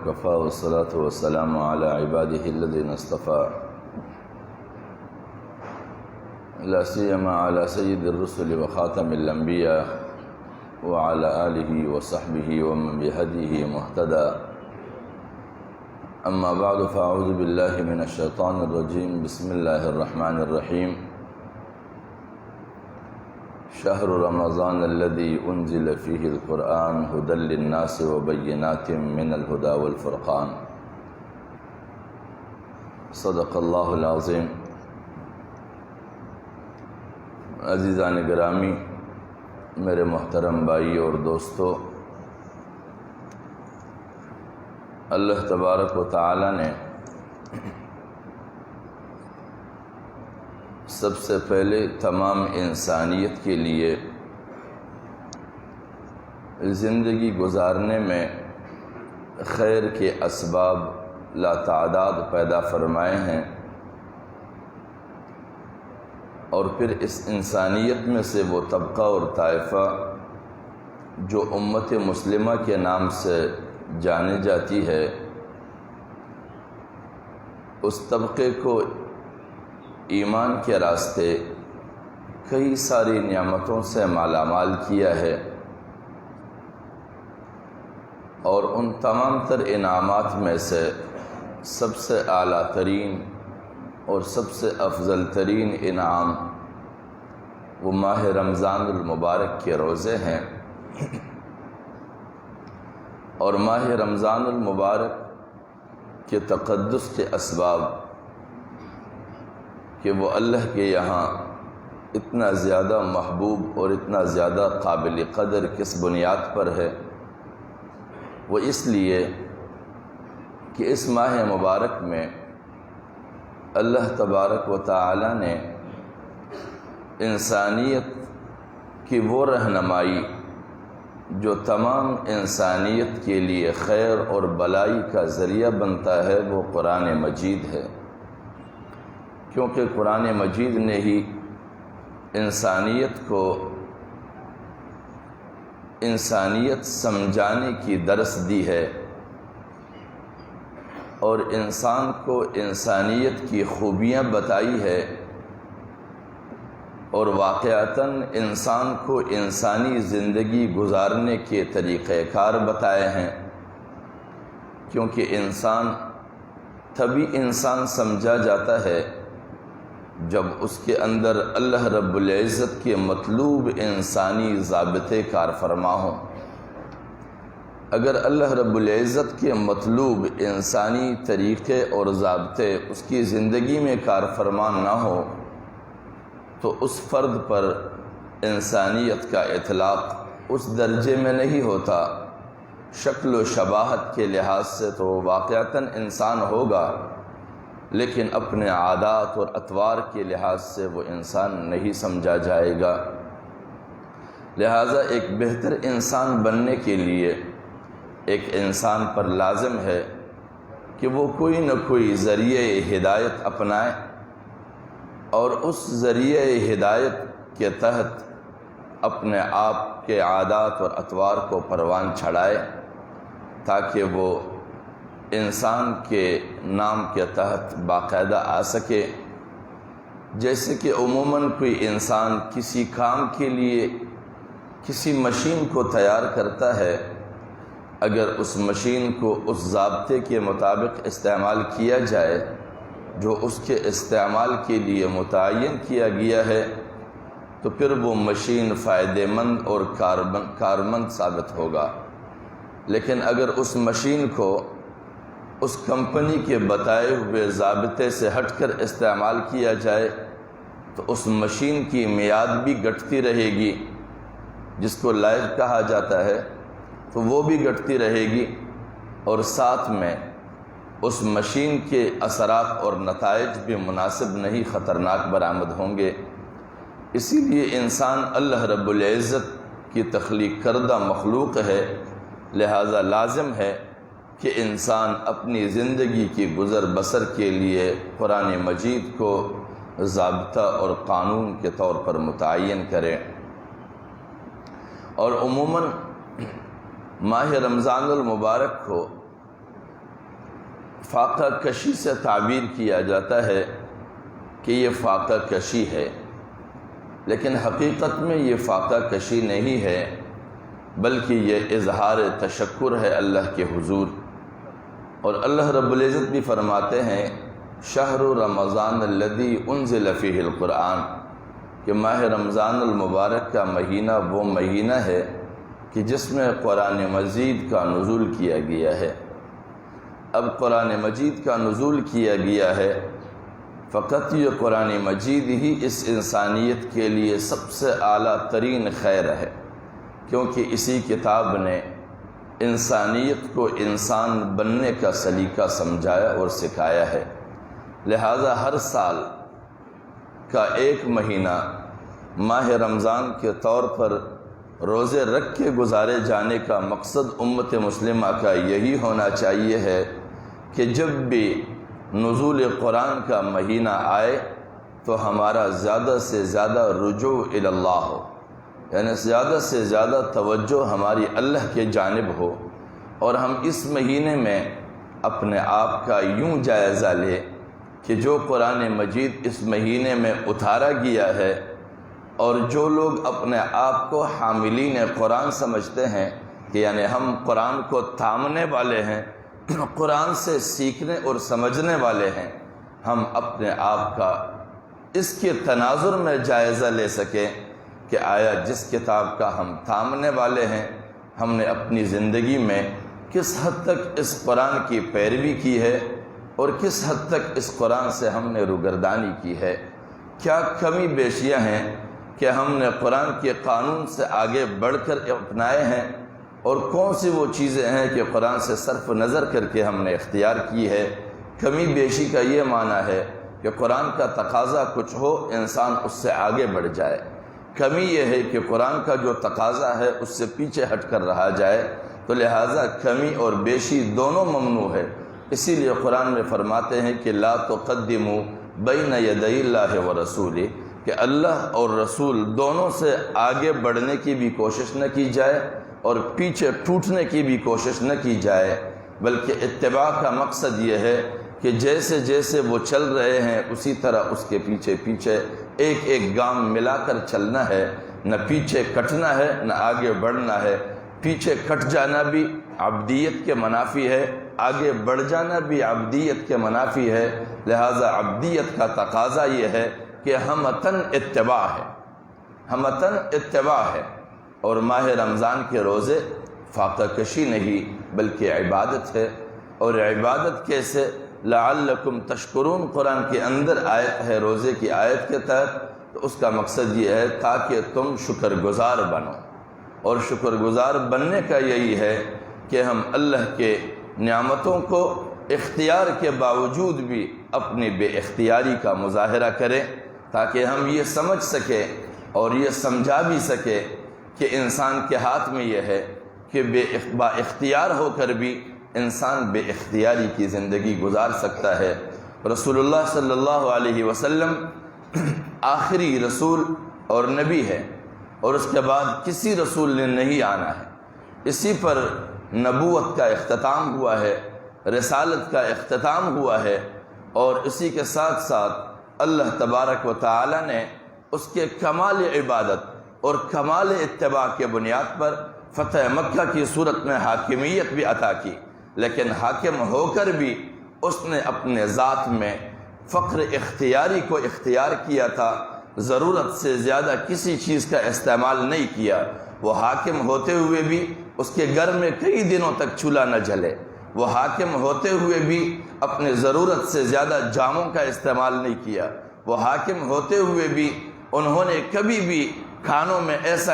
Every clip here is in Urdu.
وكفى والصلاة والسلام على عباده الذين اصطفى لا سيما على سيد الرسل وخاتم الأنبياء وعلى آله وصحبه ومن بهديه مهتدى. أما بعد فأعوذ بالله من الشيطان الرجيم. بسم الله الرحمن الرحيم. شهر رمضان الذي أنزل فيه القرآن هدى للناس وبينات من الهدى والفرقان. صدق الله العظيم. عزیزان گرامی، میرے محترم بھائی اور دوستو، اللہ تبارک و تعالی نے سب سے پہلے تمام انسانیت کے لیے زندگی گزارنے میں خیر کے اسباب لاتعداد پیدا فرمائے ہیں، اور پھر اس انسانیت میں سے وہ طبقہ اور طائفہ جو امت مسلمہ کے نام سے جانی جاتی ہے، اس طبقے کو ایمان کے راستے کئی ساری نعمتوں سے مالا مال کیا ہے، اور ان تمام تر انعامات میں سے سب سے اعلیٰ ترین اور سب سے افضل ترین انعام وہ ماہ رمضان المبارک کے روزے ہیں۔ اور ماہ رمضان المبارک کے تقدس کے اسباب کہ وہ اللہ کے یہاں اتنا زیادہ محبوب اور اتنا زیادہ قابل قدر کس بنیاد پر ہے؟ وہ اس لیے کہ اس ماہ مبارک میں اللہ تبارک و تعالی نے انسانیت کی وہ رہنمائی جو تمام انسانیت کے لیے خیر اور بلائی کا ذریعہ بنتا ہے، وہ قرآن مجید ہے، کیونکہ قرآن مجید نے ہی انسانیت سمجھانے کی درس دی ہے، اور انسان کو انسانیت کی خوبیاں بتائی ہے، اور واقعتاً انسان کو انسانی زندگی گزارنے کے طریقہ کار بتائے ہیں، کیونکہ انسان تبھی انسان سمجھا جاتا ہے جب اس کے اندر اللہ رب العزت کے مطلوب انسانی ضابطے کار فرما ہوں۔ اگر اللہ رب العزت کے مطلوب انسانی طریقے اور ضابطے اس کی زندگی میں کار فرما نہ ہو تو اس فرد پر انسانیت کا اطلاق اس درجے میں نہیں ہوتا۔ شکل و شباہت کے لحاظ سے تو واقعتاً انسان ہوگا، لیکن اپنے عادات اور اطوار کے لحاظ سے وہ انسان نہیں سمجھا جائے گا۔ لہٰذا ایک بہتر انسان بننے کے لیے ایک انسان پر لازم ہے کہ وہ کوئی نہ کوئی ذریعہ ہدایت اپنائے، اور اس ذریعہ ہدایت کے تحت اپنے آپ کے عادات اور اطوار کو پروان چڑھائے، تاکہ وہ انسان کے نام کے تحت باقاعدہ آ سکے۔ جیسے کہ عموماً کوئی انسان کسی کام کے لیے کسی مشین کو تیار کرتا ہے، اگر اس مشین کو اس ضابطے کے مطابق استعمال کیا جائے جو اس کے استعمال کے لیے متعین کیا گیا ہے، تو پھر وہ مشین فائدہ مند اور کارمند ثابت ہوگا۔ لیکن اگر اس مشین کو اس کمپنی کے بتائے ہوئے ضابطے سے ہٹ کر استعمال کیا جائے تو اس مشین کی میعاد بھی گھٹتی رہے گی، جس کو لائف کہا جاتا ہے، تو وہ بھی گھٹتی رہے گی، اور ساتھ میں اس مشین کے اثرات اور نتائج بھی مناسب نہیں، خطرناک برآمد ہوں گے۔ اسی لیے انسان اللہ رب العزت کی تخلیق کردہ مخلوق ہے، لہذا لازم ہے کہ انسان اپنی زندگی کی گزر بسر کے لیے قرآن مجید کو ضابطہ اور قانون کے طور پر متعین کریں۔ اور عموماً ماہ رمضان المبارک کو فاقہ کشی سے تعبیر کیا جاتا ہے کہ یہ فاقہ کشی ہے، لیکن حقیقت میں یہ فاقہ کشی نہیں ہے، بلکہ یہ اظہار تشکر ہے اللہ کے حضور۔ اور اللہ رب العزت بھی فرماتے ہیں شہر رمضان الذی انزل فیہ القرآن، کہ ماہ رمضان المبارک کا مہینہ وہ مہینہ ہے کہ جس میں قرآن مجید کا نزول کیا گیا ہے۔ اب قرآن مجید کا نزول کیا گیا ہے، فقط یہ قرآن مجید ہی اس انسانیت کے لیے سب سے اعلیٰ ترین خیر ہے، کیونکہ اسی کتاب نے انسانیت کو انسان بننے کا سلیقہ سمجھایا اور سکھایا ہے۔ لہذا ہر سال کا ایک مہینہ ماہ رمضان کے طور پر روزے رکھ کے گزارے جانے کا مقصد امت مسلمہ کا یہی ہونا چاہیے ہے کہ جب بھی نزول قرآن کا مہینہ آئے تو ہمارا زیادہ سے زیادہ رجوع الی اللہ ہو، یعنی زیادہ سے زیادہ توجہ ہماری اللہ کے جانب ہو، اور ہم اس مہینے میں اپنے آپ کا یوں جائزہ لیں کہ جو قرآن مجید اس مہینے میں اتارا گیا ہے، اور جو لوگ اپنے آپ کو حاملین قرآن سمجھتے ہیں کہ یعنی ہم قرآن کو تھامنے والے ہیں، قرآن سے سیکھنے اور سمجھنے والے ہیں، ہم اپنے آپ کا اس کے تناظر میں جائزہ لے سکیں کہ آیا جس کتاب کا ہم تھامنے والے ہیں ہم نے اپنی زندگی میں کس حد تک اس قرآن کی پیروی کی ہے، اور کس حد تک اس قرآن سے ہم نے روگردانی کی ہے، کیا کمی بیشیاں ہیں کہ ہم نے قرآن کے قانون سے آگے بڑھ کر اپنائے ہیں، اور کون سی وہ چیزیں ہیں کہ قرآن سے صرف نظر کر کے ہم نے اختیار کی ہے۔ کمی بیشی کا یہ معنی ہے کہ قرآن کا تقاضا کچھ ہو انسان اس سے آگے بڑھ جائے، کمی یہ ہے کہ قرآن کا جو تقاضا ہے اس سے پیچھے ہٹ کر رہا جائے، تو لہٰذا کمی اور بیشی دونوں ممنوع ہے۔ اسی لیے قرآن میں فرماتے ہیں کہ لا تقدموا بین یدی اللہ ورسولہ، کہ اللہ اور رسول دونوں سے آگے بڑھنے کی بھی کوشش نہ کی جائے اور پیچھے ٹوٹنے کی بھی کوشش نہ کی جائے، بلکہ اتباع کا مقصد یہ ہے کہ جیسے جیسے وہ چل رہے ہیں اسی طرح اس کے پیچھے پیچھے ایک ایک گام ملا کر چلنا ہے، نہ پیچھے کٹنا ہے نہ آگے بڑھنا ہے۔ پیچھے کٹ جانا بھی عبدیت کے منافی ہے، آگے بڑھ جانا بھی عبدیت کے منافی ہے، لہذا عبدیت کا تقاضا یہ ہے کہ ہمتن اتباع ہے، ہمتن اتباع ہے۔ اور ماہ رمضان کے روزے فاقہ کشی نہیں بلکہ عبادت ہے، اور عبادت کیسے؟ لعلکم تشکرون قرآن کے اندر آیت ہے روزے کی آیت کے تحت، تو اس کا مقصد یہ ہے تاکہ تم شکر گزار بنو، اور شکر گزار بننے کا یہی ہے کہ ہم اللہ کے نعمتوں کو اختیار کے باوجود بھی اپنی بے اختیاری کا مظاہرہ کریں، تاکہ ہم یہ سمجھ سکیں اور یہ سمجھا بھی سکیں کہ انسان کے ہاتھ میں یہ ہے کہ با اختیار ہو کر بھی انسان بے اختیاری کی زندگی گزار سکتا ہے۔ رسول اللہ صلی اللہ علیہ وسلم آخری رسول اور نبی ہے، اور اس کے بعد کسی رسول نے نہیں آنا ہے۔ اسی پر نبوت کا اختتام ہوا ہے، رسالت کا اختتام ہوا ہے، اور اسی کے ساتھ ساتھ اللہ تبارک و تعالی نے اس کے کمال عبادت اور کمال اتباع کے بنیاد پر فتح مکہ کی صورت میں حاکمیت بھی عطا کی، لیکن حاکم ہو کر بھی اس نے اپنے ذات میں فقر اختیاری کو اختیار کیا تھا، ضرورت سے زیادہ کسی چیز کا استعمال نہیں کیا۔ وہ حاکم ہوتے ہوئے بھی اس کے گھر میں کئی دنوں تک چولہا نہ جلے، وہ حاکم ہوتے ہوئے بھی اپنے ضرورت سے زیادہ جاموں کا استعمال نہیں کیا، وہ حاکم ہوتے ہوئے بھی انہوں نے کبھی بھی کھانوں میں ایسا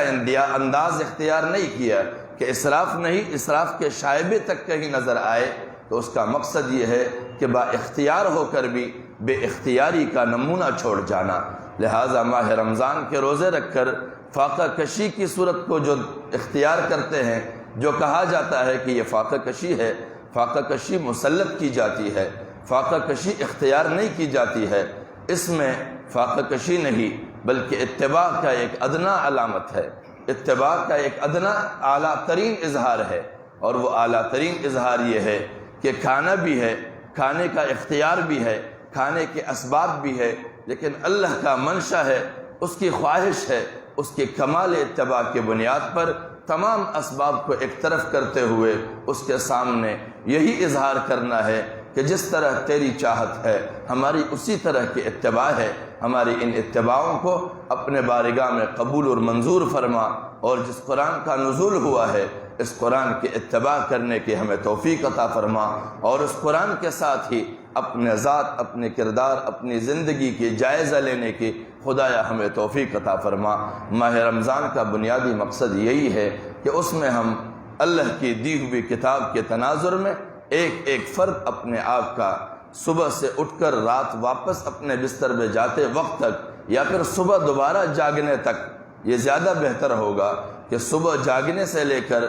انداز اختیار نہیں کیا کہ اسراف نہیں، اسراف کے شائبے تک کہیں نظر آئے۔ تو اس کا مقصد یہ ہے کہ با اختیار ہو کر بھی بے اختیاری کا نمونہ چھوڑ جانا۔ لہٰذا ماہ رمضان کے روزے رکھ کر فاقہ کشی کی صورت کو جو اختیار کرتے ہیں، جو کہا جاتا ہے کہ یہ فاقہ کشی ہے، فاقہ کشی مسلط کی جاتی ہے، فاقہ کشی اختیار نہیں کی جاتی ہے، اس میں فاقہ کشی نہیں بلکہ اتباع کا ایک ادنا علامت ہے، اتباع کا ایک ادنا اعلیٰ ترین اظہار ہے، اور وہ اعلیٰ ترین اظہار یہ ہے کہ کھانا بھی ہے کھانے کا اختیار بھی ہے، کھانے کے اسباب بھی ہے، لیکن اللہ کا منشا ہے، اس کی خواہش ہے، اس کے کمال اتباع کے بنیاد پر تمام اسباب کو ایک طرف کرتے ہوئے اس کے سامنے یہی اظہار کرنا ہے کہ جس طرح تیری چاہت ہے ہماری اسی طرح کی اتباع ہے، ہماری ان اتباعوں کو اپنے بارگاہ میں قبول اور منظور فرما، اور جس قرآن کا نزول ہوا ہے اس قرآن کی اتباع کرنے کی ہمیں توفیق عطا فرما، اور اس قرآن کے ساتھ ہی اپنے ذات، اپنے کردار، اپنی زندگی کی جائزہ لینے کی خدایا ہمیں توفیق عطا فرما۔ ماہ رمضان کا بنیادی مقصد یہی ہے کہ اس میں ہم اللہ کی دی ہوئی کتاب کے تناظر میں ایک ایک فرد اپنے آپ کا صبح سے اٹھ کر رات واپس اپنے بستر میں جاتے وقت تک، یا پھر صبح دوبارہ جاگنے تک، یہ زیادہ بہتر ہوگا کہ صبح جاگنے سے لے کر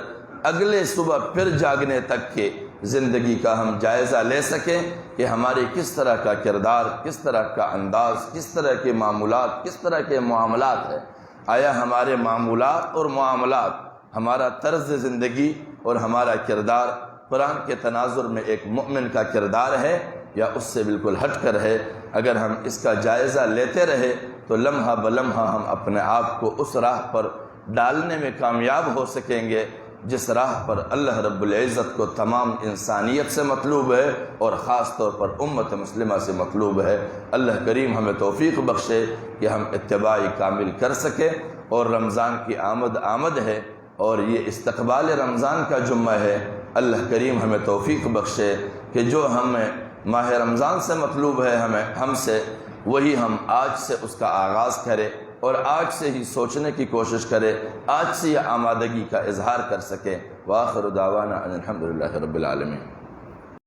اگلے صبح پھر جاگنے تک کے زندگی کا ہم جائزہ لے سکیں کہ ہماری کس طرح کا کردار، کس طرح کا انداز، کس طرح کے معمولات، کس طرح کے معاملات ہیں۔ آیا ہمارے معمولات اور معاملات، ہمارا طرز زندگی اور ہمارا کردار قرآن کے تناظر میں ایک مومن کا کردار ہے یا اس سے بالکل ہٹ کر ہے؟ اگر ہم اس کا جائزہ لیتے رہے تو لمحہ بلمحہ ہم اپنے آپ کو اس راہ پر ڈالنے میں کامیاب ہو سکیں گے جس راہ پر اللہ رب العزت کو تمام انسانیت سے مطلوب ہے اور خاص طور پر امت مسلمہ سے مطلوب ہے۔ اللہ کریم ہمیں توفیق بخشے کہ ہم اتباع کامل کر سکیں، اور رمضان کی آمد ہے اور یہ استقبال رمضان کا جمعہ ہے۔ اللہ کریم ہمیں توفیق بخشے کہ جو ہمیں ماہ رمضان سے مطلوب ہے ہم سے، وہی ہم آج سے اس کا آغاز کرے اور آج سے ہی سوچنے کی کوشش کرے، آج سے یہ آمادگی کا اظہار کر سکے۔ وآخر دعوانا ان الحمدللہ رب العالمین۔